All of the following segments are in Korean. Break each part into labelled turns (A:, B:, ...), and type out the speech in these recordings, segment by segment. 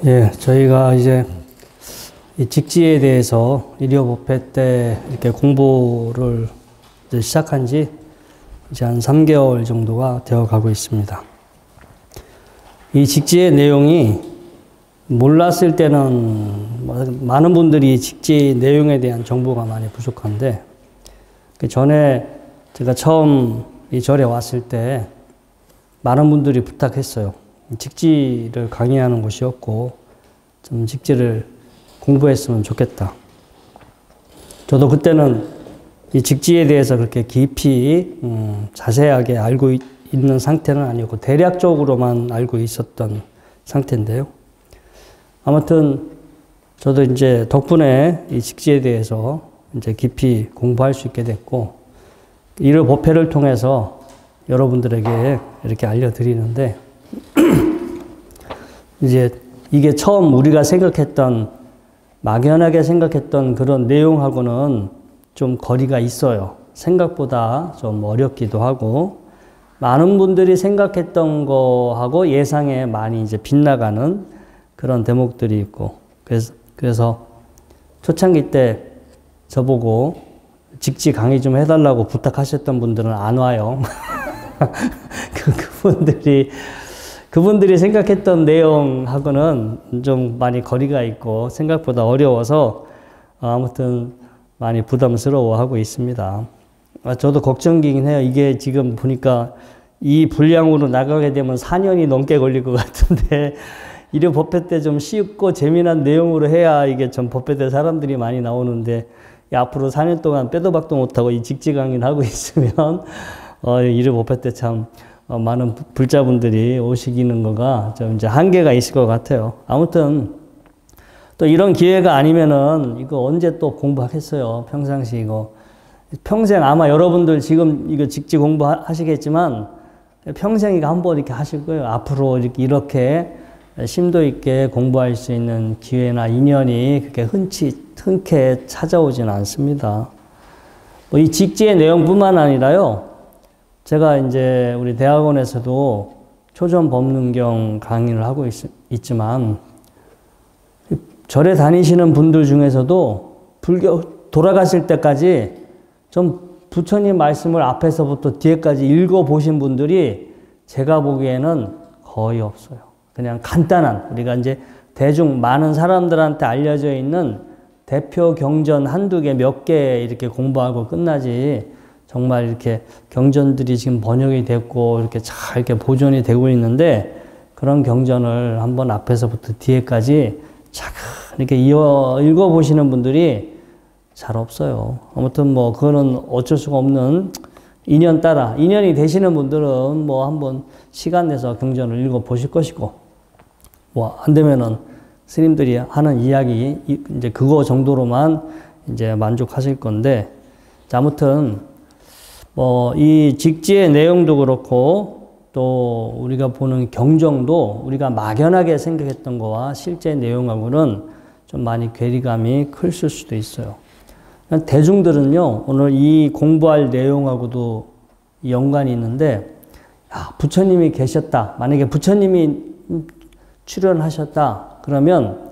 A: 예, 저희가 이제 이 직지에 대해서 일요법회 때 이렇게 공부를 이제 시작한 지 이제 한 3개월 정도가 되어 가고 있습니다. 이 직지의 내용이 몰랐을 때는 많은 분들이 직지 내용에 대한 정보가 많이 부족한데, 그 전에 제가 처음 이 절에 왔을 때 많은 분들이 부탁했어요. 직지를 강의하는 곳이었고 좀 직지를 공부했으면 좋겠다. 저도 그때는 이 직지에 대해서 그렇게 깊이 자세하게 알고 있는 상태는 아니었고 대략적으로만 알고 있었던 상태인데요. 아무튼 저도 이제 덕분에 이 직지에 대해서 이제 깊이 공부할 수 있게 됐고, 이를 법회를 통해서 여러분들에게 이렇게 알려드리는데, 이제 이게 처음 우리가 생각했던, 막연하게 생각했던 그런 내용하고는 좀 거리가 있어요. 생각보다 좀 어렵기도 하고, 많은 분들이 생각했던 거하고 예상에 많이 이제 빗나가는 그런 대목들이 있고, 그래서 초창기 때 저보고 직지 강의 좀 해달라고 부탁하셨던 분들은 안 와요. 그분들이 생각했던 내용하고는 좀 많이 거리가 있고 생각보다 어려워서 아무튼 많이 부담스러워하고 있습니다. 저도 걱정이긴 해요. 이게 지금 보니까 이 분량으로 나가게 되면 4년이 넘게 걸릴 것 같은데, 일요 법회 때 좀 쉽고 재미난 내용으로 해야 이게 전 법회 때 사람들이 많이 나오는데, 앞으로 4년 동안 빼도 박도 못하고 이 직지 강의를 하고 있으면 일요 법회 때 참 많은 불자분들이 오시기는 거가 좀 이제 한계가 있을 것 같아요. 아무튼 또 이런 기회가 아니면은 이거 언제 또 공부하겠어요. 평상시 이거 평생 아마 여러분들 지금 이거 직지 공부하시겠지만 평생 이거 한번 이렇게 하실 거예요. 앞으로 이렇게 심도 있게 공부할 수 있는 기회나 인연이 그렇게 흔쾌 찾아오지는 않습니다. 뭐 이 직지의 내용뿐만 아니라요, 제가 이제 우리 대학원에서도 초전 법문경 강의를 하고 있지만, 절에 다니시는 분들 중에서도 불교 돌아가실 때까지 좀 부처님 말씀을 앞에서부터 뒤에까지 읽어보신 분들이 제가 보기에는 거의 없어요. 그냥 간단한, 우리가 이제 대중 많은 사람들한테 알려져 있는 대표 경전 한두 개 몇 개 이렇게 공부하고 끝나지, 정말 이렇게 경전들이 지금 번역이 됐고 이렇게 잘 이렇게 보존이 되고 있는데, 그런 경전을 한번 앞에서부터 뒤에까지 차근 이렇게 읽어보시는 분들이 잘 없어요. 아무튼 뭐 그거는 어쩔 수가 없는 인연 따라, 인연이 되시는 분들은 뭐 한번 시간 내서 경전을 읽어보실 것이고, 뭐 안 되면은 스님들이 하는 이야기 이제 그거 정도로만 이제 만족하실 건데, 아무튼 뭐 이 직지의 내용도 그렇고 또 우리가 보는 경정도 우리가 막연하게 생각했던 거와 실제 내용하고는 좀 많이 괴리감이 클 수도 있어요. 대중들은요, 오늘 이 공부할 내용하고도 연관이 있는데, 부처님이 계셨다, 만약에 부처님이 출연하셨다 그러면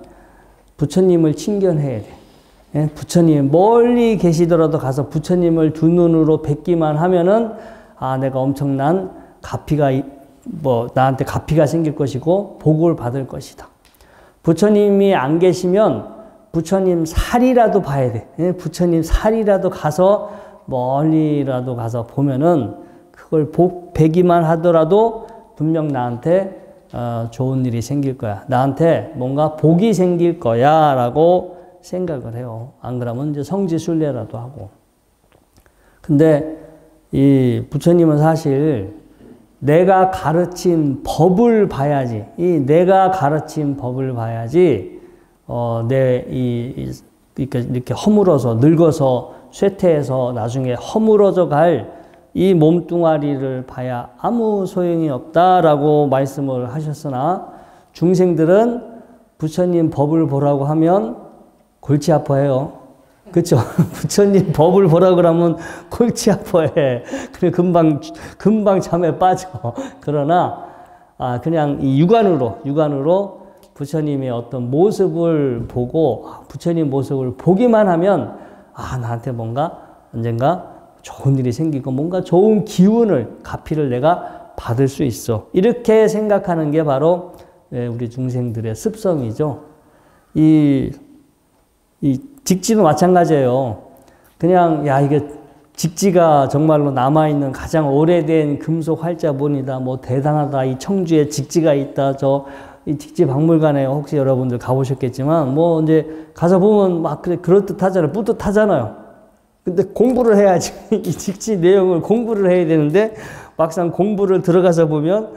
A: 부처님을 친견해야 돼. 예? 부처님 멀리 계시더라도 가서 부처님을 두 눈으로 뵙기만 하면은 내가 엄청난 가피가 나한테 가피가 생길 것이고 복을 받을 것이다. 부처님이 안 계시면 부처님 살이라도 봐야 돼. 예? 부처님 살이라도 가서 멀리라도 가서 보면은 그걸 뵈기만 하더라도 분명 나한테 좋은 일이 생길 거야. 나한테 뭔가 복이 생길 거야 라고 생각을 해요. 안 그러면 이제 성지순례라도 하고. 근데 이 부처님은 사실 내가 가르친 법을 봐야지. 내가 가르친 법을 봐야지, 이렇게 허물어서, 늙어서, 쇠퇴해서 나중에 허물어져 갈 이 몸뚱아리를 봐야 아무 소용이 없다라고 말씀을 하셨으나, 중생들은 부처님 법을 보라고 하면 골치 아파해요. 그렇죠? 부처님 법을 보라고 그러면 골치 아파해. 그래 금방 잠에 빠져. 그러나 그냥 이 육안으로 부처님의 어떤 모습을 보고 부처님 모습을 보기만 하면 나한테 뭔가 언젠가 좋은 일이 생기고 뭔가 좋은 기운을 가피를 내가 받을 수 있어. 이렇게 생각하는 게 바로 우리 중생들의 습성이죠. 이 직지도 마찬가지예요. 그냥 이게 직지가 정말로 남아있는 가장 오래된 금속 활자본이다. 뭐 대단하다. 이 청주에 직지가 있다. 이 직지 박물관에 혹시 여러분들 가보셨겠지만 뭐 이제 가서 보면 막 그럴듯하잖아요. 뿌듯하잖아요. 근데 공부를 해야지. 이 직지 내용을 공부를 해야 되는데 막상 공부를 들어가서 보면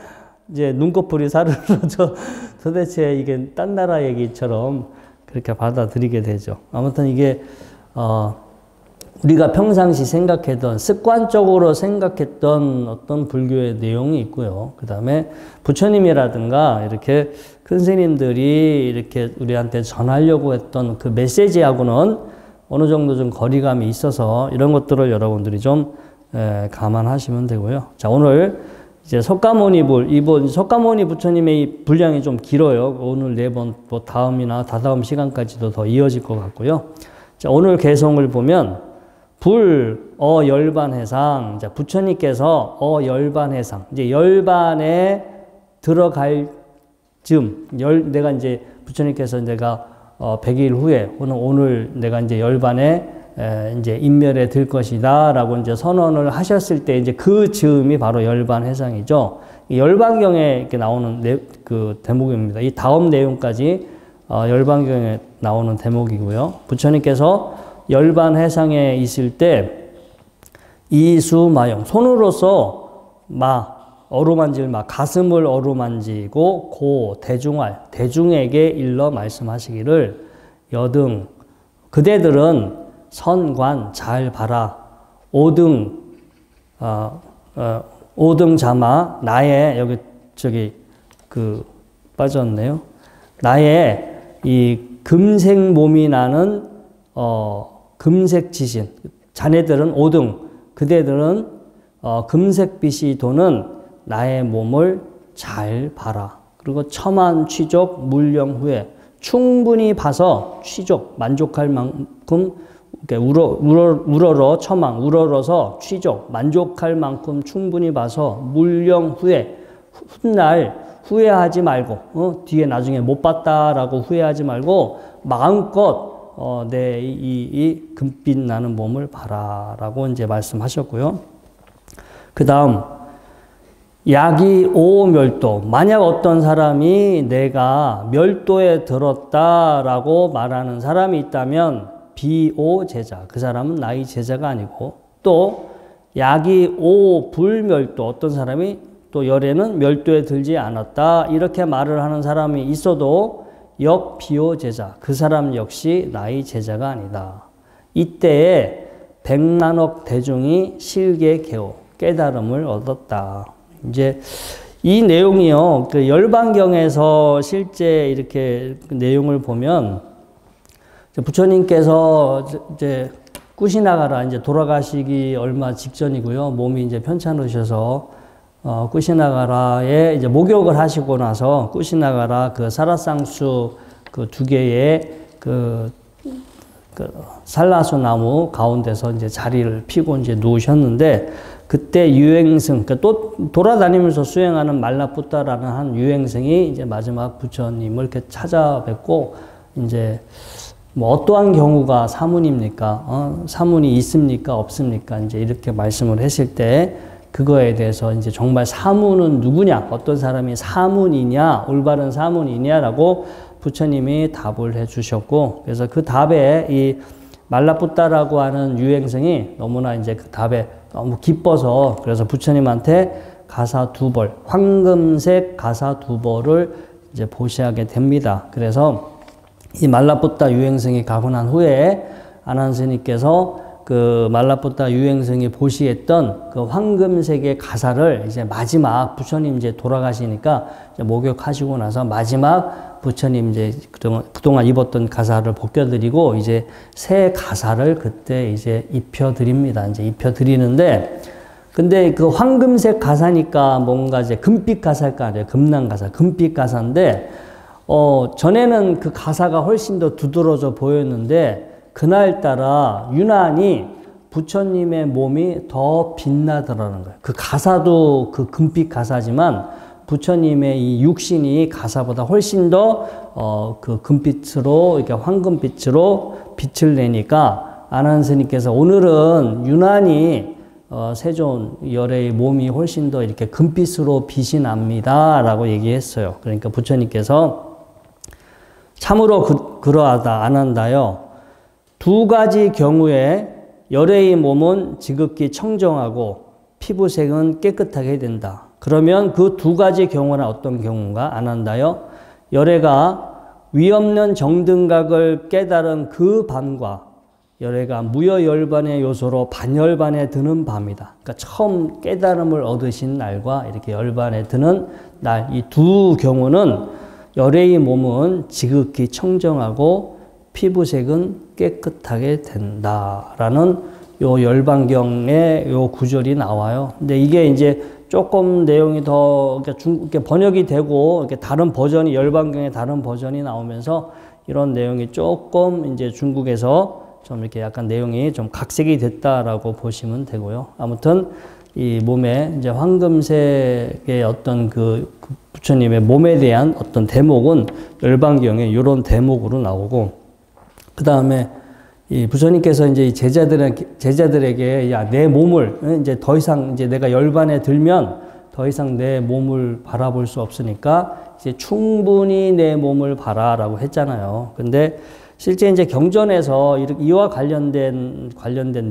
A: 이제 눈꺼풀이 사르르져 도대체 이게 딴 나라 얘기처럼 그렇게 받아들이게 되죠. 아무튼 이게 우리가 평상시 생각했던 습관적으로 생각했던 어떤 불교의 내용이 있고요. 그 다음에 부처님이라든가 이렇게 큰 스님들이 이렇게 우리한테 전하려고 했던 그 메시지하고는 어느 정도 좀 거리감이 있어서 이런 것들을 여러분들이 좀 감안하시면 되고요. 자, 오늘 이제 석가모니 부처님의 이 분량이 좀 길어요. 오늘 4번, 또 다음이나 다다음 시간까지도 더 이어질 것 같고요. 자, 오늘 개성을 보면 열반해상. 자, 부처님께서 열반해상. 이제 열반에 들어갈 내가 이제 부처님께서 내가 100일 후에 오늘 내가 이제 열반에 이제 인멸에 들 것이다 라고 이제 선언을 하셨을 때 이제 그 즈음이 바로 열반해상이죠. 열반경에 이렇게 나오는 그 대목입니다. 이 다음 내용까지 열반경에 나오는 대목이고요. 부처님께서 열반해상에 있을 때 이수마용 손으로서 어루만질 가슴을 어루만지고 대중에게 일러 말씀하시기를 여등 그대들은 선관 잘 봐라 오등자마 나의 빠졌네요. 나의 이 금색 몸이 나는 금색 지신 자네들은 그대들은 금색빛이 도는 나의 몸을 잘 봐라. 그리고 첨한 취족 물령 후에 충분히 봐서 만족할 만큼 우러러서 취족 만족할 만큼 충분히 봐서 물령 후에 훗날 후회하지 말고 뒤에 나중에 못 봤다라고 후회하지 말고 마음껏 내 이 금빛 나는 몸을 봐라라고 이제 말씀하셨고요. 그 다음 야기 오멸도 만약 어떤 사람이 내가 멸도에 들었다라고 말하는 사람이 있다면 비오제자 그 사람은 나의 제자가 아니고 또 야기 오불멸도 어떤 사람이 또 열에는 멸도에 들지 않았다 이렇게 말을 하는 사람이 있어도 역비오제자 그 사람 역시 나의 제자가 아니다. 이때에 100만억 대중이 실계 개오 깨달음을 얻었다. 이제 이 내용이요. 그 열반경에서 실제 이렇게 내용을 보면 부처님께서 이제 꾸시나가라 이제 돌아가시기 얼마 직전이고요. 몸이 이제 편찮으셔서 꾸시나가라에 이제 목욕을 하시고 나서 꾸시나가라 그 사라상수 그 2개의 그 살라수 나무 가운데서 이제 자리를 피고 이제 누우셨는데 그때 유행승, 또 돌아다니면서 수행하는 말라푸타라는 한 유행승이 이제 마지막 부처님을 이렇게 찾아뵙고 이제 뭐 어떠한 경우가 사문입니까? 사문이 있습니까? 없습니까? 이제 이렇게 말씀을 했을 때 그거에 대해서 이제 정말 사문은 누구냐? 어떤 사람이 사문이냐? 올바른 사문이냐라고 부처님이 답을 해 주셨고 그래서 그 답에 이 말라푸타라고 하는 유행성이 너무나 이제 그 답에 너무 기뻐서 그래서 부처님한테 가사 2벌, 황금색 가사 2벌을 이제 보시하게 됩니다. 그래서 이 말라푸타 유행성이 가고 난 후에 아난스님께서 그 말라푸타 유행성이 보시했던 그 황금색의 가사를 이제 마지막 부처님 이제 돌아가시니까 이제 목욕하시고 나서 마지막 부처님 이제 그동안 입었던 가사를 벗겨드리고 이제 새 가사를 그때 이제 입혀드립니다. 이제 입혀드리는데 근데 그 황금색 가사니까 뭔가 이제 금빛 가사일까 아니에요. 금난 가사, 금빛 가사인데 전에는 그 가사가 훨씬 더 두드러져 보였는데 그날따라 유난히 부처님의 몸이 더 빛나더라는 거예요. 그 가사도 그 금빛 가사지만 부처님의 이 육신이 가사보다 훨씬 더 그 금빛으로 이렇게 황금빛으로 빛을 내니까 아난드 스님께서 오늘은 유난히 세존 열애의 몸이 훨씬 더 이렇게 금빛으로 빛이 납니다 라고 얘기했어요. 그러니까 부처님께서 참으로 그러하다 아난다요. 두 가지 경우에 열애의 몸은 지극히 청정하고 피부색은 깨끗하게 된다. 그러면 그 두 가지 경우는 어떤 경우인가? 아난다요. 열애가 위없는 정등각을 깨달은 그 밤과 열애가 무여열반의 요소로 반열반에 드는 밤이다. 그러니까 처음 깨달음을 얻으신 날과 이렇게 열반에 드는 날, 이 두 경우는 열애의 몸은 지극히 청정하고 피부색은 깨끗하게 된다라는 요 열반경의 요 구절이 나와요. 근데 이게 이제 조금 내용이 더 이렇게 번역이 되고 이렇게 다른 버전이 열반경의 다른 버전이 나오면서 이런 내용이 조금 이제 중국에서 좀 이렇게 약간 내용이 좀 각색이 됐다라고 보시면 되고요. 아무튼 이 몸에 이제 황금색의 어떤 그 부처님의 몸에 대한 어떤 대목은 열반경에 이런 대목으로 나오고 그 다음에 이 부처님께서 이제 제자들에게 야, 내 몸을 이제 더 이상 이제 내가 열반에 들면 더 이상 내 몸을 바라볼 수 없으니까 이제 충분히 내 몸을 봐라라고 했잖아요. 근데 실제 이제 경전에서 이와 관련된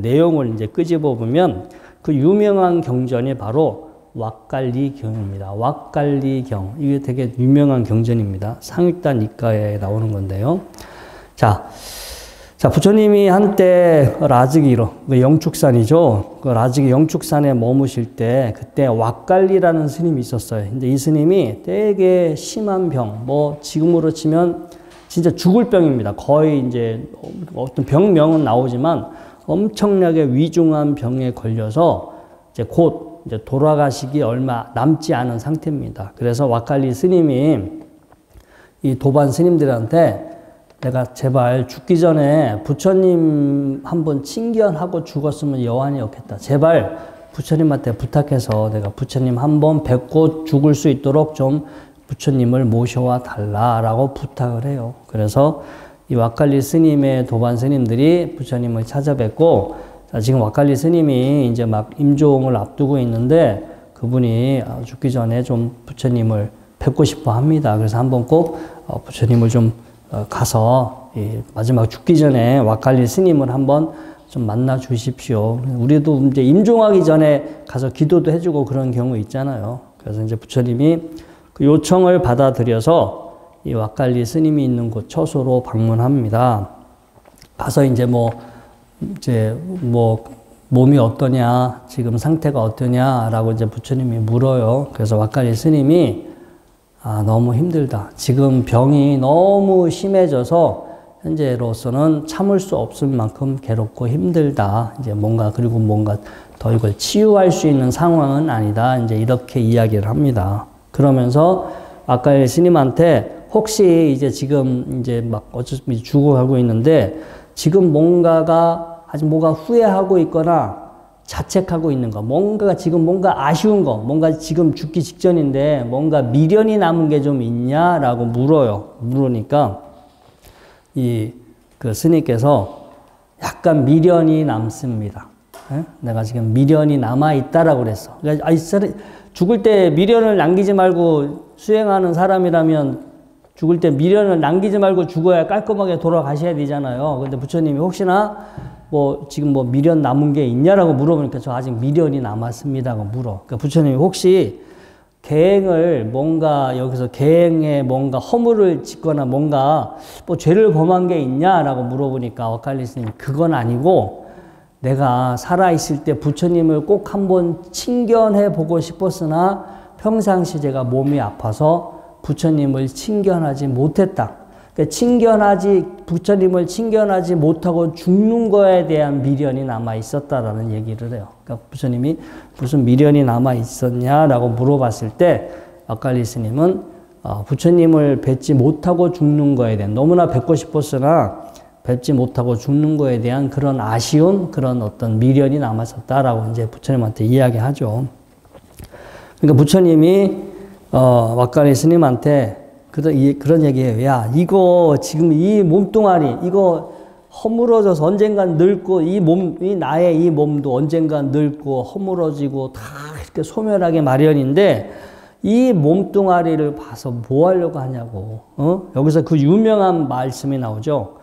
A: 내용을 이제 끄집어 보면 그 유명한 경전이 바로 왁갈리경입니다. 왁갈리경. 이게 되게 유명한 경전입니다. 상익단 이가에 나오는 건데요. 자, 부처님이 한때 라즈기로, 영축산이죠. 그 라즈기 영축산에 머무실 때, 그때 왁갈리라는 스님이 있었어요. 근데 이 스님이 되게 심한 병, 지금으로 치면 진짜 죽을 병입니다. 거의 이제 어떤 병명은 나오지만 엄청나게 위중한 병에 걸려서 이제 곧 이제 돌아가시기 얼마 남지 않은 상태입니다. 그래서 왁갈리 스님이 이 도반 스님들한테 내가 제발 죽기 전에 부처님 한번 친견하고 죽었으면 여한이 없겠다. 제발 부처님한테 부탁해서 내가 부처님 한번 뵙고 죽을 수 있도록 좀 부처님을 모셔와 달라라고 부탁을 해요. 그래서 이 왁갈리 스님의 도반 스님들이 부처님을 찾아뵙고 지금 왁갈리 스님이 이제 막 임종을 앞두고 있는데 그분이 죽기 전에 좀 부처님을 뵙고 싶어 합니다. 그래서 한번 꼭 부처님을 좀 가서 마지막 죽기 전에 왁갈리 스님을 한번 좀 만나 주십시오. 우리도 이제 임종하기 전에 가서 기도도 해주고 그런 경우 있잖아요. 그래서 이제 부처님이 그 요청을 받아들여서 이 왁갈리 스님이 있는 곳 처소로 방문합니다. 가서 이제 몸이 어떠냐, 지금 상태가 어떠냐라고 이제 부처님이 물어요. 그래서 왁갈리 스님이 너무 힘들다. 지금 병이 너무 심해져서 현재로서는 참을 수 없을 만큼 괴롭고 힘들다. 이제 그리고 뭔가 더 이걸 치유할 수 있는 상황은 아니다. 이제 이렇게 이야기를 합니다. 그러면서 왁갈리 스님한테 혹시 이제 지금 이제 막 어차피 죽어가고 있는데 지금 아직 뭐가 후회하고 있거나 자책하고 있는 거, 지금 뭔가 아쉬운 거, 뭔가 지금 죽기 직전인데 뭔가 미련이 남은 게 좀 있냐라고 물어요. 물으니까 그 스님께서 약간 미련이 남습니다. 에? 내가 지금 미련이 남아있다라고 그랬어. 그러니까 죽을 때 미련을 남기지 말고 수행하는 사람이라면 죽을 때 미련을 남기지 말고 죽어야 깔끔하게 돌아가셔야 되잖아요. 근데 부처님이 혹시나 지금 미련 남은 게 있냐라고 물어보니까 저 아직 미련이 남았습니다고 물어. 그러니까 부처님이 혹시 계행을 여기서 계행에 허물을 짓거나 죄를 범한 게 있냐라고 물어보니까 왁갈리 스님이 그건 아니고 내가 살아있을 때 부처님을 꼭 한번 친견해 보고 싶었으나 평상시 제가 몸이 아파서 부처님을 친견하지 못했다. 그러니까 부처님을 친견하지 못하고 죽는 거에 대한 미련이 남아 있었다라는 얘기를 해요. 그러니까 부처님이 무슨 미련이 남아 있었냐라고 물어봤을 때 왁갈리 스님은 부처님을 뵙지 못하고 죽는 거에 대한, 너무나 뵙고 싶었으나 뵙지 못하고 죽는 거에 대한 그런 아쉬운 그런 어떤 미련이 남았었다라고 이제 부처님한테 이야기하죠. 그러니까 부처님이 왁가리 스님한테 그런 얘기해요. 야, 이거 지금 이 몸뚱아리 이거 허물어져서 언젠간 늙고 나의 이 몸도 언젠간 늙고 허물어지고 다 이렇게 소멸하게 마련인데 이 몸뚱아리를 봐서 뭐 하려고 하냐고. 여기서 그 유명한 말씀이 나오죠.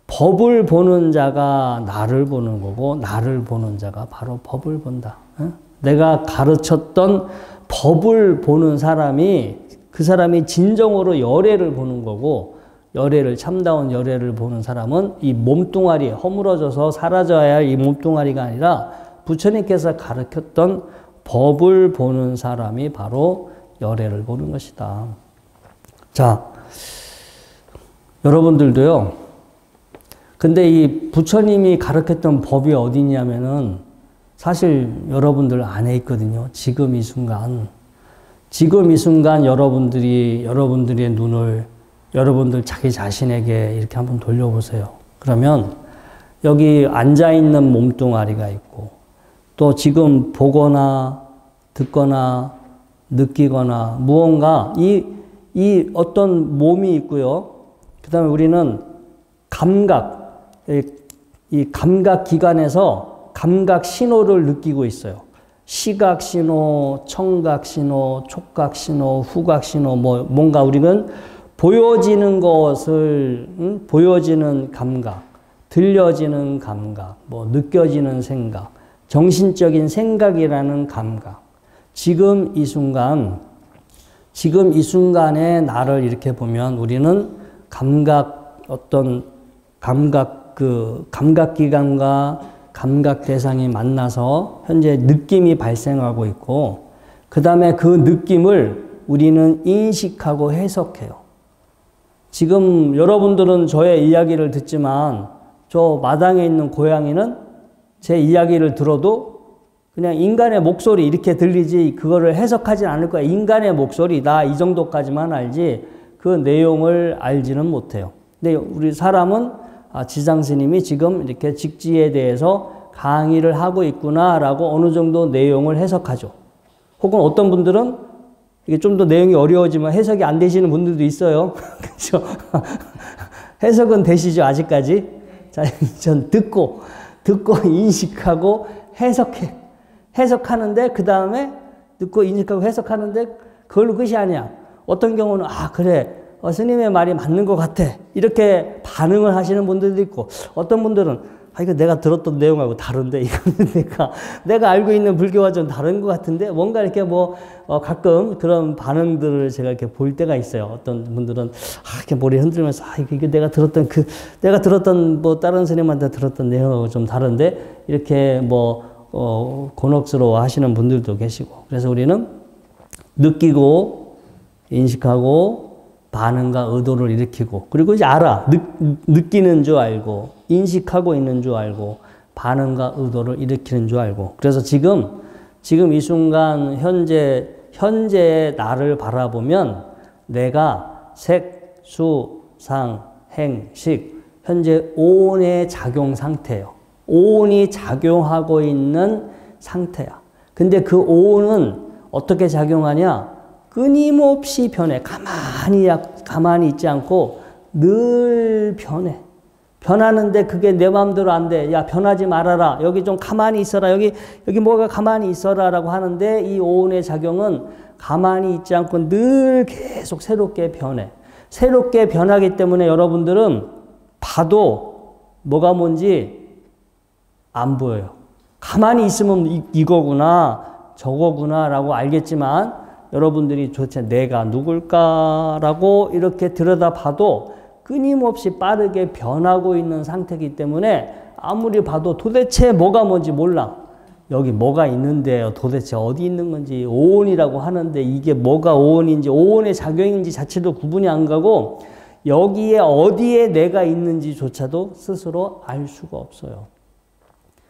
A: 법을 보는 자가 나를 보는 거고 나를 보는 자가 바로 법을 본다. 내가 가르쳤던 법을 보는 사람이 그 사람이 진정으로 열애를 보는 거고 열애를 참다운 열애를 보는 사람은 이 몸뚱아리 허물어져서 사라져야 할 이 몸뚱아리가 아니라 부처님께서 가르쳤던 법을 보는 사람이 바로 열애를 보는 것이다. 자, 여러분들도요. 근데 이 부처님이 가르쳤던 법이 어디 있냐면은 사실 여러분들 안에 있거든요. 지금 이 순간 여러분들의 눈을 여러분들 자기 자신에게 이렇게 한번 돌려보세요. 그러면 여기 앉아있는 몸뚱아리가 있고 또 지금 보거나 듣거나 느끼거나 무언가 이 어떤 몸이 있고요. 그 다음에 우리는 이 감각 기관에서 감각 신호를 느끼고 있어요. 시각 신호, 청각 신호, 촉각 신호, 후각 신호, 뭔가 우리는 보여지는 것을, 보여지는 감각, 들려지는 감각, 느껴지는 생각, 정신적인 생각이라는 감각. 지금 이 순간에 나를 이렇게 보면 우리는 감각기관과 감각 대상이 만나서 현재 느낌이 발생하고 있고, 그 다음에 그 느낌을 우리는 인식하고 해석해요. 지금 여러분들은 저의 이야기를 듣지만 저 마당에 있는 고양이는 제 이야기를 들어도 그냥 인간의 목소리 이렇게 들리지 그거를 해석하진 않을 거야. 인간의 목소리다 이 정도까지만 알지 그 내용을 알지는 못해요. 근데 우리 사람은 지상스님이 지금 이렇게 직지에 대해서 강의를 하고 있구나라고 어느 정도 내용을 해석하죠. 혹은 어떤 분들은 이게 좀 더 내용이 어려워지면 해석이 안 되시는 분들도 있어요. 그렇죠? 해석은 되시죠, 아직까지? 자, 전 듣고 인식하고 해석하는데 그 다음에 듣고 인식하고 해석하는데 그걸로 끝이 아니야. 어떤 경우는 그래. 스님의 말이 맞는 것 같아. 이렇게 반응을 하시는 분들도 있고, 어떤 분들은 이거 내가 들었던 내용하고 다른데, 이거는 내가 알고 있는 불교와 좀 다른 것 같은데, 뭔가 이렇게 가끔 그런 반응들을 제가 이렇게 볼 때가 있어요. 어떤 분들은, 이렇게 머리 흔들면서, 이게 내가 들었던 다른 스님한테 들었던 내용하고 좀 다른데, 이렇게 곤혹스러워 하시는 분들도 계시고. 그래서 우리는 느끼고, 인식하고, 반응과 의도를 일으키고, 그리고 이제 느끼는 줄 알고, 인식하고 있는 줄 알고, 반응과 의도를 일으키는 줄 알고. 그래서 지금 이 순간 현재의 나를 바라보면 내가 색, 수, 상, 행, 식, 현재 오온의 작용 상태예요. 오온이 작용하고 있는 상태야. 근데 그 오온은 어떻게 작용하냐? 끊임없이 변해. 가만히 있지 않고 늘 변해. 변하는데 그게 내 마음대로 안 돼. 야, 변하지 말아라. 여기 좀 가만히 있어라. 여기 뭐가 가만히 있어라 라고 하는데 이 오온의 작용은 가만히 있지 않고 늘 계속 새롭게 변해. 새롭게 변하기 때문에 여러분들은 봐도 뭐가 뭔지 안 보여요. 가만히 있으면 이거구나, 저거구나 라고 알겠지만 여러분들이 도대체 내가 누굴까라고 이렇게 들여다봐도 끊임없이 빠르게 변하고 있는 상태이기 때문에 아무리 봐도 도대체 뭐가 뭔지 몰라. 여기 뭐가 있는데 도대체 어디 있는 건지 오온이라고 하는데 이게 뭐가 오온인지 오온의 작용인지 자체도 구분이 안 가고 여기에 어디에 내가 있는지조차도 스스로 알 수가 없어요.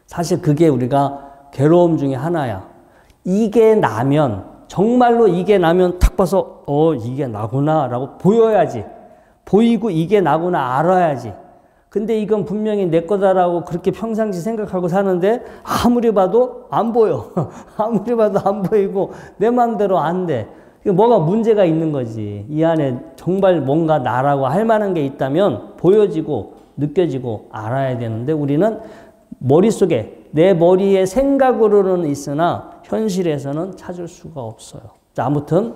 A: 사실 그게 우리가 괴로움 중에 하나야. 이게 나면 정말로 이게 나면 탁 봐서 이게 나구나 라고 보여야지. 보이고 이게 나구나 알아야지. 근데 이건 분명히 내 거다라고 그렇게 평상시 생각하고 사는데 아무리 봐도 안 보여. 아무리 봐도 안 보이고 내 마음대로 안 돼. 뭐가 문제가 있는 거지. 이 안에 정말 뭔가 나라고 할 만한 게 있다면 보여지고 느껴지고 알아야 되는데 우리는 머릿속에 내 머리의 생각으로는 있으나 현실에서는 찾을 수가 없어요. 아무튼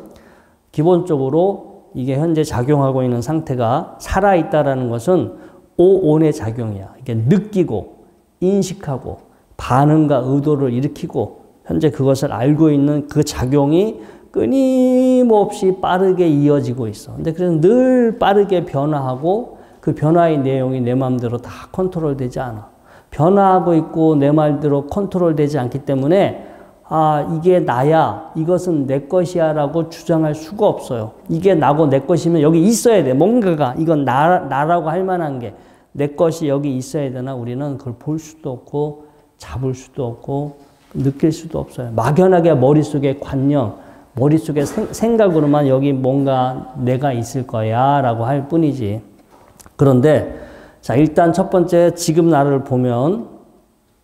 A: 기본적으로 이게 현재 작용하고 있는 상태가 살아있다라는 것은 오온의 작용이야. 이게 느끼고 인식하고 반응과 의도를 일으키고 현재 그것을 알고 있는 그 작용이 끊임없이 빠르게 이어지고 있어. 근데 그래서 늘 빠르게 변화하고 그 변화의 내용이 내 마음대로 다 컨트롤되지 않아. 변화하고 있고 내 말대로 컨트롤되지 않기 때문에 이게 나야, 이것은 내 것이야 라고 주장할 수가 없어요. 이게 나고 내 것이면 여기 있어야 돼. 뭔가가 이건 나라고 할 만한 게 내 것이 여기 있어야 되나 우리는 그걸 볼 수도 없고 잡을 수도 없고 느낄 수도 없어요. 막연하게 머릿속에 관념, 머릿속에 생각으로만 여기 뭔가 내가 있을 거야 라고 할 뿐이지. 그런데 자 일단 첫 번째 지금 나를 보면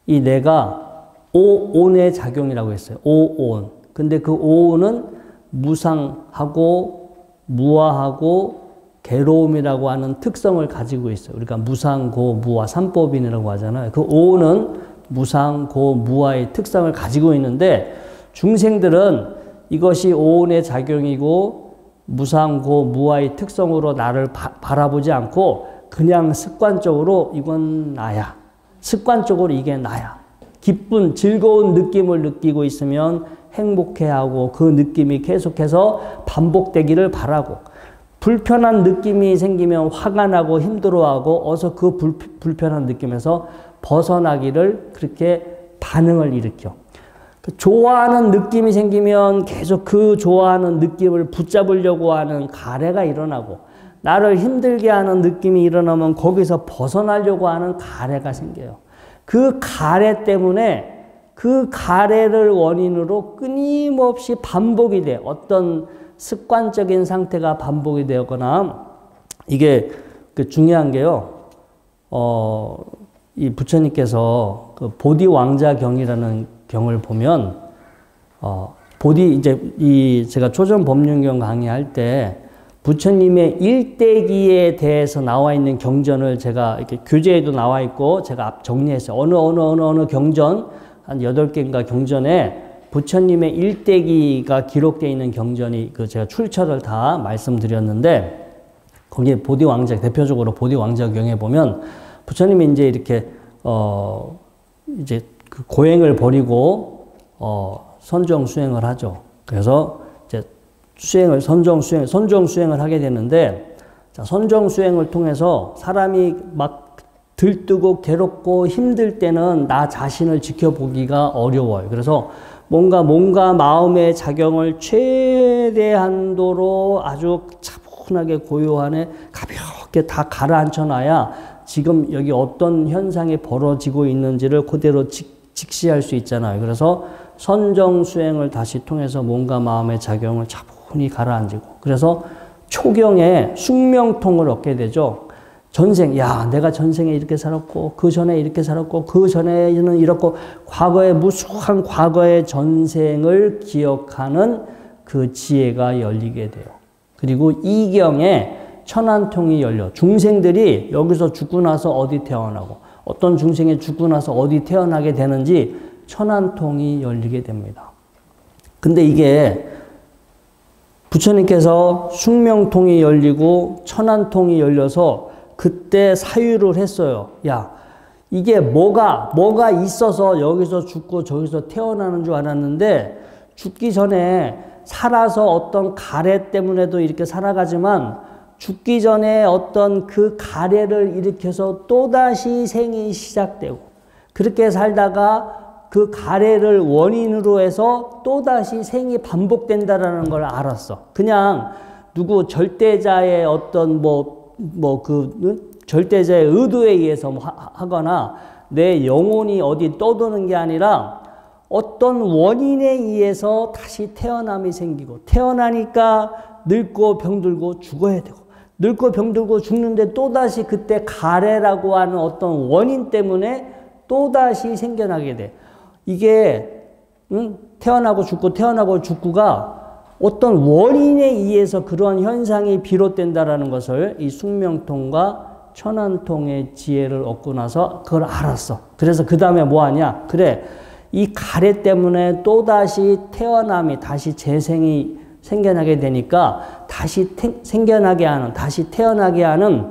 A: 이 내가 오온의 작용이라고 했어요. 오온. 근데 그 오온은 무상하고 무아하고 괴로움이라고 하는 특성을 가지고 있어요. 우리가 무상, 고, 무아, 삼법인이라고 하잖아요. 그 오온은 무상, 고, 무아의 특성을 가지고 있는데 중생들은 이것이 오온의 작용이고 무상, 고, 무아의 특성으로 나를 바라보지 않고 그냥 습관적으로 이건 나야. 습관적으로 이게 나야. 기쁜 즐거운 느낌을 느끼고 있으면 행복해하고 그 느낌이 계속해서 반복되기를 바라고 불편한 느낌이 생기면 화가 나고 힘들어하고 어서 그 불편한 느낌에서 벗어나기를 그렇게 반응을 일으켜. 좋아하는 느낌이 생기면 계속 그 좋아하는 느낌을 붙잡으려고 하는 가래가 일어나고 나를 힘들게 하는 느낌이 일어나면 거기서 벗어나려고 하는 가래가 생겨요. 그 가래 때문에 그 가래를 원인으로 끊임없이 반복이 돼. 어떤 습관적인 상태가 반복이 되거나 이게 중요한 게요. 이 부처님께서 그 보디왕자경이라는 경을 보면 제가 초전법륜경 강의할 때 부처님의 일대기에 대해서 나와 있는 경전을 제가 이렇게 교재에도 나와 있고 제가 앞 정리했어요. 어느 경전 한 8개인가 경전에 부처님의 일대기가 기록되어 있는 경전이 제가 출처를 다 말씀드렸는데 거기에 보디왕자 대표적으로 보디왕자경에 보면 부처님이 이제 이렇게 이제 그 고행을 버리고 선정 수행을 하죠. 그래서 이제 선정 수행을 하게 되는데 자, 선정 수행을 통해서 사람이 막 들뜨고 괴롭고 힘들 때는 나 자신을 지켜보기가 어려워요. 그래서 뭔가 마음의 작용을 최대한도로 아주 차분하게 고요하게 가볍게 다 가라앉혀놔야 지금 여기 어떤 현상이 벌어지고 있는지를 그대로 직시할 수 있잖아요. 그래서 선정 수행을 다시 통해서 뭔가 마음의 작용을 차분히 가라앉히고 그래서 초경에 숙명통을 얻게 되죠. 전생, 내가 전생에 이렇게 살았고, 그 전에 이렇게 살았고, 그 전에는 이렇고, 과거의 무수한 과거의 전생을 기억하는 그 지혜가 열리게 돼요. 그리고 이경에 천안통이 열려. 중생들이 여기서 죽고 나서 어디 태어나고, 어떤 중생이 죽고 나서 어디 태어나게 되는지 천안통이 열리게 됩니다. 근데 이게 부처님께서 숙명통이 열리고 천안통이 열려서 그때 사유를 했어요. 이게 뭐가 있어서 여기서 죽고 저기서 태어나는 줄 알았는데 죽기 전에 살아서 어떤 가래 때문에도 이렇게 살아가지만 죽기 전에 어떤 그 가래를 일으켜서 또다시 생이 시작되고 그렇게 살다가 그 가래를 원인으로 해서 또다시 생이 반복된다라는 걸 알았어. 그냥 누구 절대자의 어떤 절대자의 의도에 의해서 하거나 내 영혼이 어디 떠도는 게 아니라 어떤 원인에 의해서 다시 태어남이 생기고 태어나니까 늙고 병들고 죽어야 되고 늙고 병들고 죽는데 또다시 그때 가래라고 하는 어떤 원인 때문에 또다시 생겨나게 돼. 이게 태어나고 죽고 태어나고 죽고가 어떤 원인에 의해서 그러한 현상이 비롯된다라는 것을 이 숙명통과 천안통의 지혜를 얻고 나서 그걸 알았어. 그래서 그 다음에 뭐 하냐? 그래, 이 가래 때문에 또다시 태어남이, 다시 재생이 생겨나게 되니까 다시 생겨나게 하는, 다시 태어나게 하는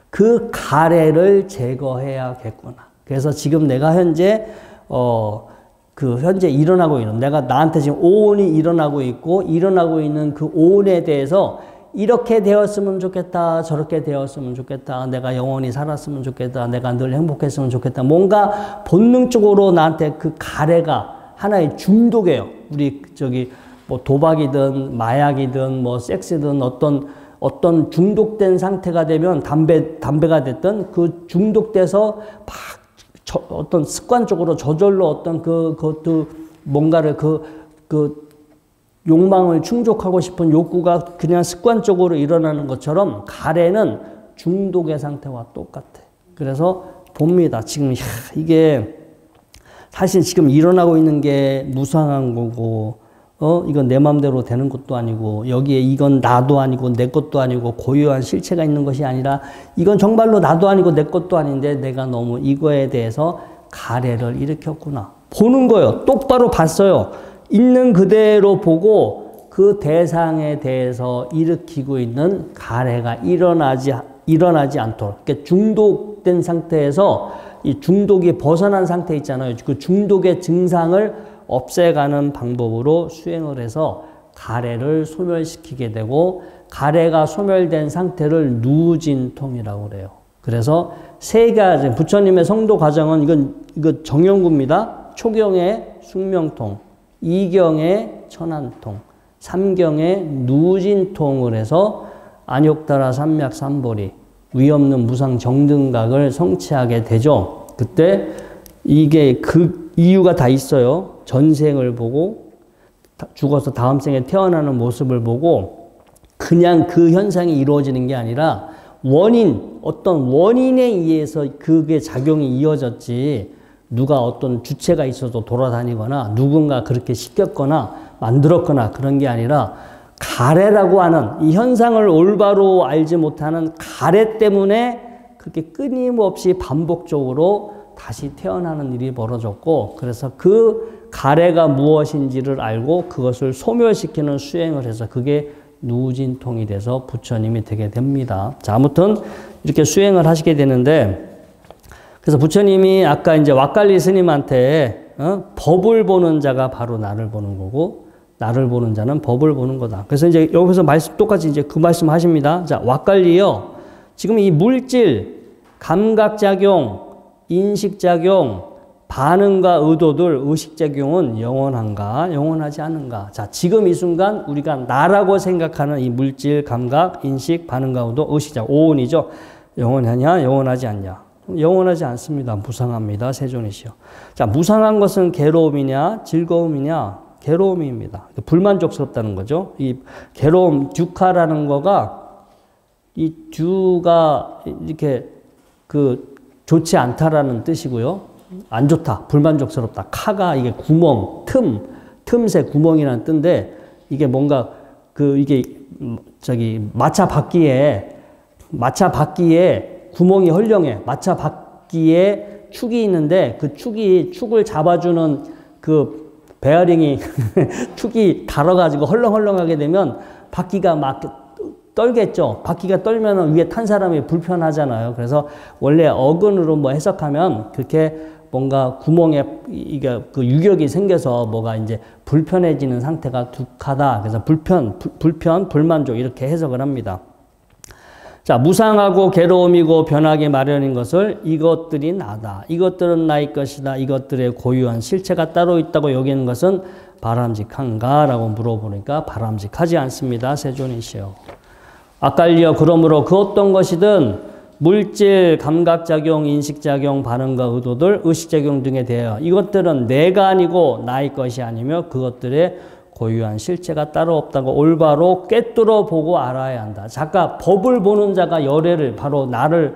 A: 그 가래를 제거해야겠구나. 그래서 지금 내가 현재 현재 일어나고 있는, 내가 나한테 지금 오온이 일어나고 있고, 일어나고 있는 그 오온에 대해서 이렇게 되었으면 좋겠다, 저렇게 되었으면 좋겠다, 내가 영원히 살았으면 좋겠다, 내가 늘 행복했으면 좋겠다. 뭔가 본능적으로 나한테 그 가래가 하나의 중독이에요. 우리 뭐 도박이든 마약이든 뭐 섹스든 어떤 중독된 상태가 되면 담배가 됐든 그 중독돼서 막 어떤 습관적으로 저절로 어떤 그것도 뭔가를 그 욕망을 충족하고 싶은 욕구가 그냥 습관적으로 일어나는 것처럼 가래는 중독의 상태와 똑같아. 그래서 봅니다. 지금 이게 사실 지금 일어나고 있는 게 무상한 거고, 이건 내 마음대로 되는 것도 아니고, 여기에 이건 나도 아니고 내 것도 아니고 고유한 실체가 있는 것이 아니라 이건 정말로 나도 아니고 내 것도 아닌데 내가 너무 이거에 대해서 가래를 일으켰구나. 보는 거예요. 똑바로 봤어요. 있는 그대로 보고 그 대상에 대해서 일으키고 있는 가래가 일어나지 않도록. 그러니까 중독된 상태에서 이 중독이 벗어난 상태 있잖아요. 그 중독의 증상을 없애가는 방법으로 수행을 해서 가래를 소멸시키게 되고, 가래가 소멸된 상태를 누진통이라고 그래요. 그래서 세 가지, 부처님의 성도 과정은 이거 정연구입니다. 초경의 숙명통, 2경의 천안통, 3경의 누진통을 해서 안욕다라 삼맥 삼보리, 위없는 무상 정등각을 성취하게 되죠. 그때 이게 그 이유가 다 있어요. 전생을 보고 죽어서 다음 생에 태어나는 모습을 보고 그냥 그 현상이 이루어지는 게 아니라 어떤 원인에 의해서 그게 작용이 이어졌지, 누가 어떤 주체가 있어서 돌아다니거나 누군가 그렇게 시켰거나 만들었거나 그런 게 아니라 가래라고 하는 이 현상을 올바로 알지 못하는 가래 때문에 그렇게 끊임없이 반복적으로 다시 태어나는 일이 벌어졌고, 그래서 그 가래가 무엇인지를 알고 그것을 소멸시키는 수행을 해서 그게 누진통이 돼서 부처님이 되게 됩니다. 자, 아무튼 이렇게 수행을 하시게 되는데, 그래서 부처님이 아까 이제 왁갈리 스님한테 법을 보는 자가 바로 나를 보는 거고, 나를 보는 자는 법을 보는 거다. 그래서 이제 여기서 똑같이 이제 그 말씀 하십니다. 자, 왁갈리요. 지금 이 물질, 감각작용, 인식작용, 반응과 의도들, 의식작용은 영원한가, 영원하지 않은가. 자, 지금 이 순간 우리가 나라고 생각하는 이 물질, 감각, 인식, 반응과 의도, 의식작용, 오온이죠. 영원하냐, 영원하지 않냐. 영원하지 않습니다. 무상합니다. 세존이시여. 자, 무상한 것은 괴로움이냐, 즐거움이냐, 괴로움입니다. 불만족스럽다는 거죠. 이 괴로움, 듀카라는 거가, 이 듀가 이렇게 좋지 않다라는 뜻이고요. 안 좋다, 불만족스럽다. 카가 이게 구멍, 틈새 구멍이라는 뜻인데, 이게 뭔가 이게 마차 바퀴에 구멍이 헐렁해. 마차 바퀴에 축이 있는데 그 축을 잡아주는 그 베어링이 축이 달아가지고 헐렁헐렁하게 되면 바퀴가 막 떨겠죠. 바퀴가 떨면 위에 탄 사람이 불편하잖아요. 그래서 원래 어근으로 뭐 해석하면 그렇게 뭔가 구멍에 이게 그 유격이 생겨서 뭐가 이제 불편해지는 상태가 둑하다. 그래서 불만족 이렇게 해석을 합니다. 자, 무상하고 괴로움이고 변하기 마련인 것을 이것들이 나다. 이것들은 나의 것이다. 이것들의 고유한 실체가 따로 있다고 여기는 것은 바람직한가? 라고 물어보니까 바람직하지 않습니다. 세존이시여. 왁갈리여, 그러므로 그 어떤 것이든 물질, 감각작용, 인식작용, 반응과 의도들, 의식작용 등에 대하여 이것들은 내가 아니고 나의 것이 아니며 그것들의 고유한 실체가 따로 없다고 올바로 꿰뚫어 보고 알아야 한다. 아까 법을 보는 자가 열애를 바로 나를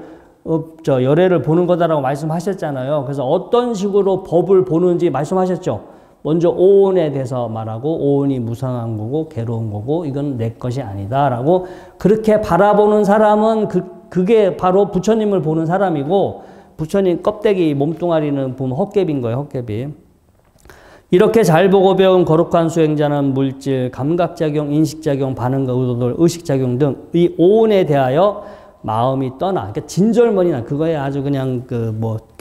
A: 열애를 보는 거다라고 말씀하셨잖아요. 그래서 어떤 식으로 법을 보는지 말씀하셨죠. 먼저 오온에 대해서 말하고 오온이 무상한 거고 괴로운 거고 이건 내 것이 아니다라고 그렇게 바라보는 사람은 그게 바로 부처님을 보는 사람이고 부처님 껍데기 몸뚱아리는 보면 헛개비인 거예요. 헛개비. 이렇게 잘 보고 배운 거룩한 수행자는 물질, 감각작용, 인식작용, 반응과 의도들, 의식작용 등 이 오온에 대하여 마음이 떠나, 그러니까 진절머리나 그거에 아주 그냥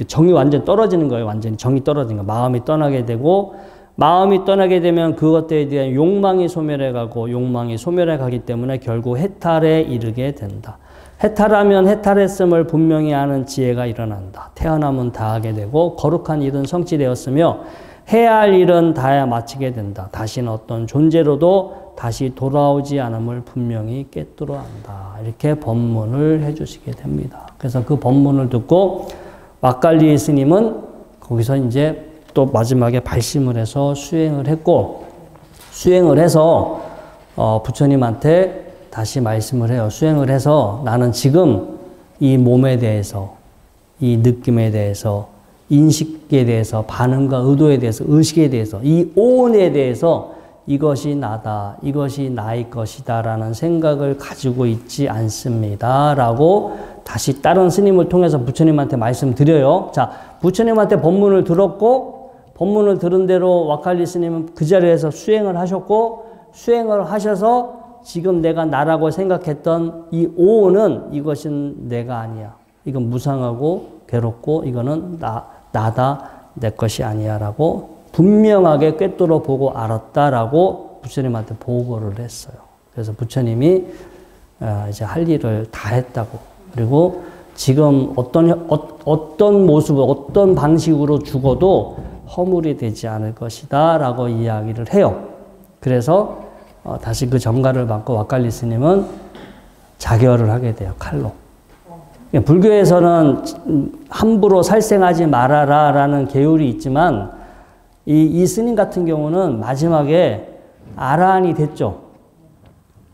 A: 정이 완전 떨어지는 거예요. 완전히 정이 떨어지는 거. 마음이 떠나게 되고, 마음이 떠나게 되면 그것들에 대한 욕망이 소멸해 가고, 욕망이 소멸해 가기 때문에 결국 해탈에 이르게 된다. 해탈하면 해탈했음을 분명히 아는 지혜가 일어난다. 태어나면 다하게 되고, 거룩한 일은 성취되었으며, 해야 할 일은 다야 마치게 된다. 다시는 어떤 존재로도 다시 돌아오지 않음을 분명히 꿰뚫어 안다. 이렇게 법문을 해주시게 됩니다. 그래서 그 법문을 듣고 왁갈리 스님은 거기서 이제 또 마지막에 발심을 해서 수행을 했고, 수행을 해서 부처님한테 다시 말씀을 해요. 수행을 해서 나는 지금 이 몸에 대해서, 이 느낌에 대해서, 인식에 대해서, 반응과 의도에 대해서, 의식에 대해서, 이 오온에 대해서 이것이 나다, 이것이 나의 것이다 라는 생각을 가지고 있지 않습니다 라고 다시 다른 스님을 통해서 부처님한테 말씀드려요. 자, 부처님한테 법문을 들었고 법문을 들은 대로 왁갈리 스님은 그 자리에서 수행을 하셨고, 수행을 하셔서 지금 내가 나라고 생각했던 이 오온은 이것은 내가 아니야. 이건 무상하고 괴롭고 이거는 나다, 내 것이 아니야 라고 분명하게 꿰뚫어 보고 알았다라고 부처님한테 보고를 했어요. 그래서 부처님이 이제 할 일을 다 했다고. 그리고 지금 어떤 모습, 어떤 방식으로 죽어도 허물이 되지 않을 것이다 라고 이야기를 해요. 그래서 다시 그 정가를 받고 왁갈리 스님은 자결을 하게 돼요. 칼로. 불교에서는 함부로 살생하지 말아라 라는 계율이 있지만 이 스님 같은 경우는 마지막에 아라한이 됐죠.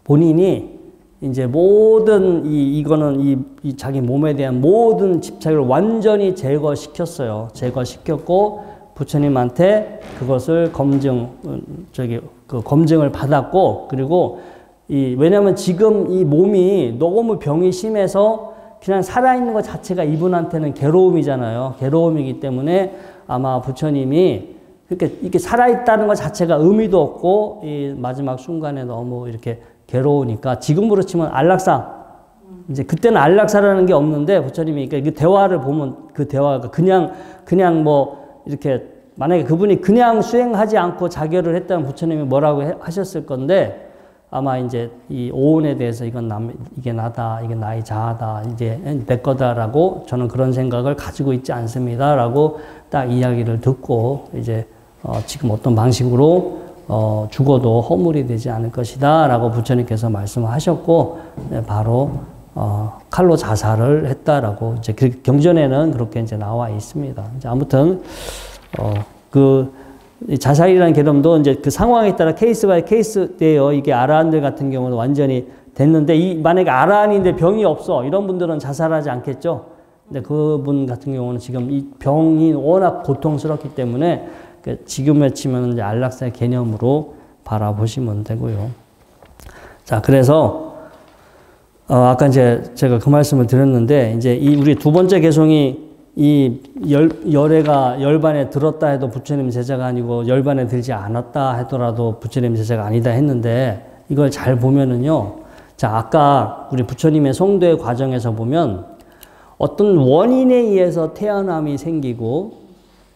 A: 본인이 이제 모든 이거는 자기 몸에 대한 모든 집착을 완전히 제거시켰어요. 제거시켰고 부처님한테 그것을 검증을 받았고, 그리고 왜냐면 지금 이 몸이 너무 병이 심해서 그냥 살아있는 것 자체가 이분한테는 괴로움이잖아요. 괴로움이기 때문에 아마 부처님이 이렇게 살아있다는 것 자체가 의미도 없고, 이 마지막 순간에 너무 이렇게 괴로우니까 지금으로 치면 안락사. 이제 그때는 안락사라는 게 없는데 부처님이 그 대화를 보면 그 대화가 그냥 이렇게 만약에 그분이 그냥 수행하지 않고 자결을 했다면 부처님이 뭐라고 하셨을 건데, 아마 이제 이 오온에 대해서 이게 나다, 이게 나의 자아다, 이제 내 거다라고 저는 그런 생각을 가지고 있지 않습니다라고 딱 이야기를 듣고 이제 지금 어떤 방식으로 죽어도 허물이 되지 않을 것이다라고 부처님께서 말씀하셨고, 바로 칼로 자살을 했다라고 이제 그 경전에는 그렇게 이제 나와 있습니다. 이제 아무튼 자살이라는 개념도 이제 그 상황에 따라 케이스 바이 케이스예요. 이게 아라한들 같은 경우는 완전히 됐는데, 만약에 아라한인데 병이 없어, 이런 분들은 자살하지 않겠죠. 근데 그분 같은 경우는 지금 이 병이 워낙 고통스럽기 때문에 지금에 치면 이제 안락사의 개념으로 바라보시면 되고요. 자, 그래서 아까 이제 제가 그 말씀을 드렸는데, 이제 우리 두 번째 개송이 이 열애가 열반에 들었다 해도 부처님 제자가 아니고 열반에 들지 않았다 하더라도 부처님 제자가 아니다 했는데, 이걸 잘 보면은요. 자, 아까 우리 부처님의 성도의 과정에서 보면 어떤 원인에 의해서 태어남이 생기고,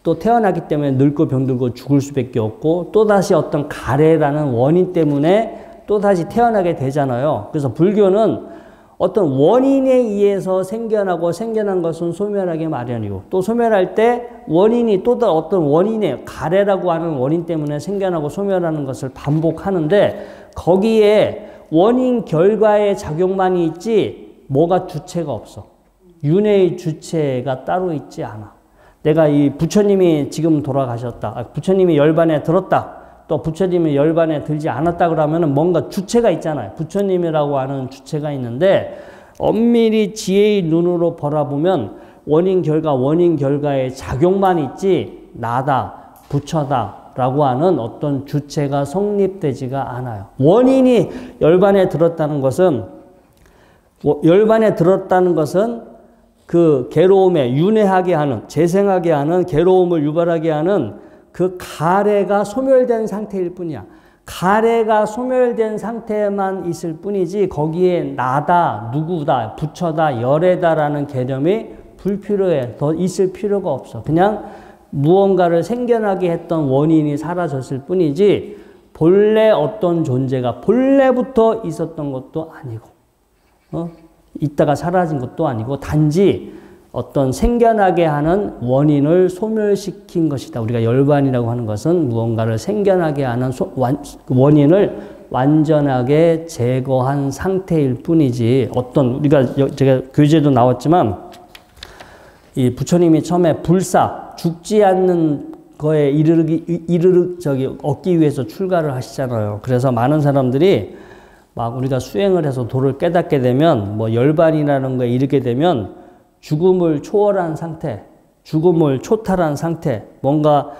A: 또 태어나기 때문에 늙고 병들고 죽을 수밖에 없고, 또다시 어떤 가래라는 원인 때문에 또다시 태어나게 되잖아요. 그래서 불교는 어떤 원인에 의해서 생겨난 것은 소멸하기 마련이고, 또 소멸할 때 원인이 또 어떤 원인에 가래라고 하는 원인 때문에 생겨나고 소멸하는 것을 반복하는데, 거기에 원인 결과의 작용만이 있지 뭐가 주체가 없어. 윤회의 주체가 따로 있지 않아. 내가 이 부처님이 지금 돌아가셨다. 부처님이 열반에 들었다. 또 부처님이 열반에 들지 않았다 그러면 뭔가 주체가 있잖아요. 부처님이라고 하는 주체가 있는데 엄밀히 지혜의 눈으로 바라보면 원인 결과의 작용만 있지 나다, 부처다 라고 하는 어떤 주체가 성립되지가 않아요. 원인이 열반에 들었다는 것은 그 괴로움에 윤회하게 하는, 재생하게 하는, 괴로움을 유발하게 하는 그 가래가 소멸된 상태일 뿐이야. 가래가 소멸된 상태만 있을 뿐이지 거기에 나다, 누구다, 부처다, 열애다라는 개념이 불필요해. 더 있을 필요가 없어. 그냥 무언가를 생겨나게 했던 원인이 사라졌을 뿐이지 본래 어떤 존재가 본래부터 있었던 것도 아니고 있다가 사라진 것도 아니고 단지 어떤 생겨나게 하는 원인을 소멸시킨 것이다. 우리가 열반이라고 하는 것은 무언가를 생겨나게 하는 원인을 완전하게 제거한 상태일 뿐이지 제가 교재도 나왔지만 이 부처님이 처음에 불사 죽지 않는 거에 얻기 위해서 출가를 하시잖아요. 그래서 많은 사람들이 막 우리가 수행을 해서 도를 깨닫게 되면 뭐 열반이라는 거에 이르게 되면 죽음을 초월한 상태, 죽음을 초탈한 상태, 뭔가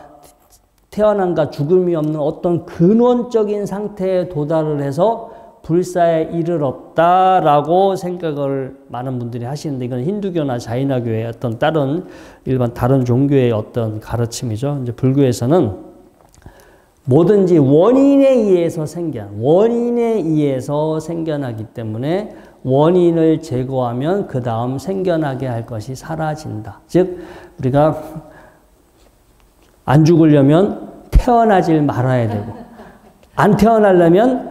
A: 태어남과 죽음이 없는 어떤 근원적인 상태에 도달을 해서 불사에 이르렀다라고 생각을 많은 분들이 하시는데 이건 힌두교나 자이나교의 어떤 다른 종교의 어떤 가르침이죠. 이제 불교에서는 뭐든지 원인에 의해서 생겨나기 때문에 원인을 제거하면 그 다음 생겨나게 할 것이 사라진다. 즉 우리가 안 죽으려면 태어나질 말아야 되고 안 태어나려면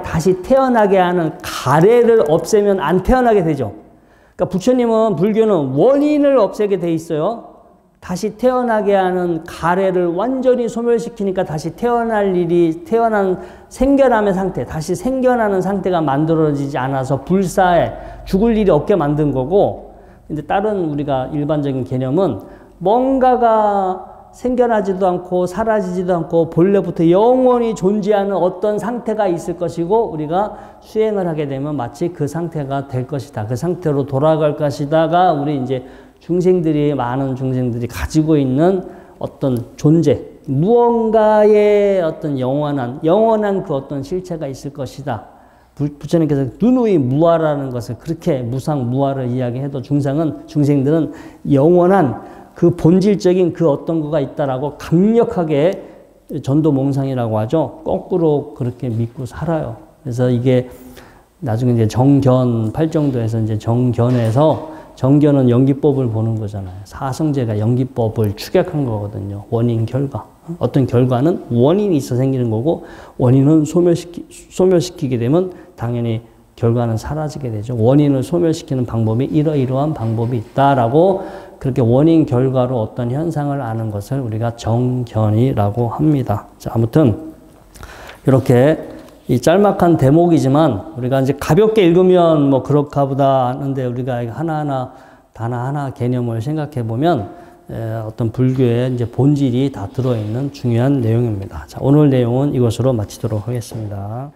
A: 다시 태어나게 하는 가래를 없애면 안 태어나게 되죠. 그러니까 부처님은 불교는 원인을 없애게 돼 있어요. 다시 태어나게 하는 가래를 완전히 소멸시키니까 다시 생겨남의 상태, 다시 생겨나는 상태가 만들어지지 않아서 불사에 죽을 일이 없게 만든 거고, 근데 다른 우리가 일반적인 개념은 뭔가가 생겨나지도 않고 사라지지도 않고 본래부터 영원히 존재하는 어떤 상태가 있을 것이고 우리가 수행을 하게 되면 마치 그 상태가 될 것이다. 그 상태로 돌아갈 것이다가 우리 이제 많은 중생들이 가지고 있는 어떤 존재, 무언가의 어떤 영원한 그 어떤 실체가 있을 것이다. 부처님께서 누누이 무아라는 것을 그렇게 무상무아를 이야기해도 중생들은 영원한 그 본질적인 그 어떤 거가 있다라고 강력하게 전도몽상이라고 하죠. 거꾸로 그렇게 믿고 살아요. 그래서 이게 나중에 이제 정견 팔정도에서 이제 정견은 연기법을 보는 거잖아요. 사성제가 연기법을 축약한 거거든요. 원인 결과. 어떤 결과는 원인이 있어 생기는 거고 원인은 소멸시키게 되면 당연히 결과는 사라지게 되죠. 원인을 소멸시키는 방법이 이러이러한 방법이 있다라고 그렇게 원인 결과로 어떤 현상을 아는 것을 우리가 정견이라고 합니다. 자, 아무튼 이렇게 이 짤막한 대목이지만 우리가 이제 가볍게 읽으면 뭐 그렇가 보다 하는데 우리가 하나하나 개념을 생각해 보면 어떤 불교의 이제 본질이 다 들어있는 중요한 내용입니다. 자, 오늘 내용은 이것으로 마치도록 하겠습니다.